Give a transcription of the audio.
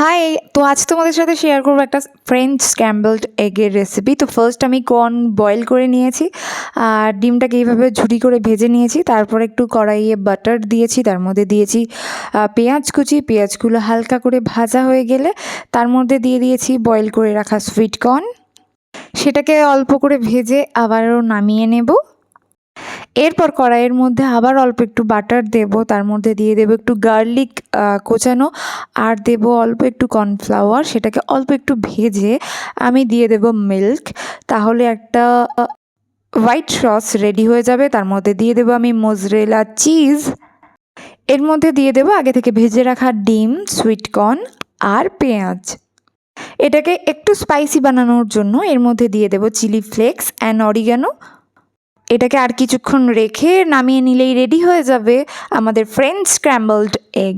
High! তো আজ তোমাদের সাথে শেয়ার করবো একটা ফ্রেঞ্চ স্ক্র্যাম্বলড এগের রেসিপি। তো ফার্স্ট আমি কর্ন বয়েল করে নিয়েছি, আর ডিমটাকে এইভাবে ঝুরি করে ভেজে নিয়েছি। তারপর একটু কড়াইয়ে বাটার দিয়েছি, তার মধ্যে দিয়েছি পেঁয়াজ কুচি। পেঁয়াজগুলো হালকা করে ভাজা হয়ে গেলে তার মধ্যে দিয়ে দিয়েছি বয়েল করে রাখা সুইট কর্ন। সেটাকে অল্প করে ভেজে আবারও নামিয়ে নেব। এরপর কড়াইয়ের মধ্যে আবার অল্প একটু বাটার দেব, তার মধ্যে দিয়ে দেবো একটু গার্লিক কোচানো, আর দেব অল্প একটু কর্নফ্লাওয়ার। সেটাকে অল্প একটু ভেজে আমি দিয়ে দেব মিল্ক। তাহলে একটা হোয়াইট সস রেডি হয়ে যাবে। তার মধ্যে দিয়ে দেবো আমি মোজরেলা চিজ। এর মধ্যে দিয়ে দেবো আগে থেকে ভেজে রাখা ডিম, সুইট কর্ন আর পেঁয়াজ। এটাকে একটু স্পাইসি বানানোর জন্য এর মধ্যে দিয়ে দেবো চিলি ফ্লেক্স অ্যান্ড অরিগানো। এটাকে আর কিছুক্ষণ রেখে নামিয়ে নিলেই রেডি হয়ে যাবে আমাদের ফ্রেঞ্চ স্ক্র্যাম্বলড এগ।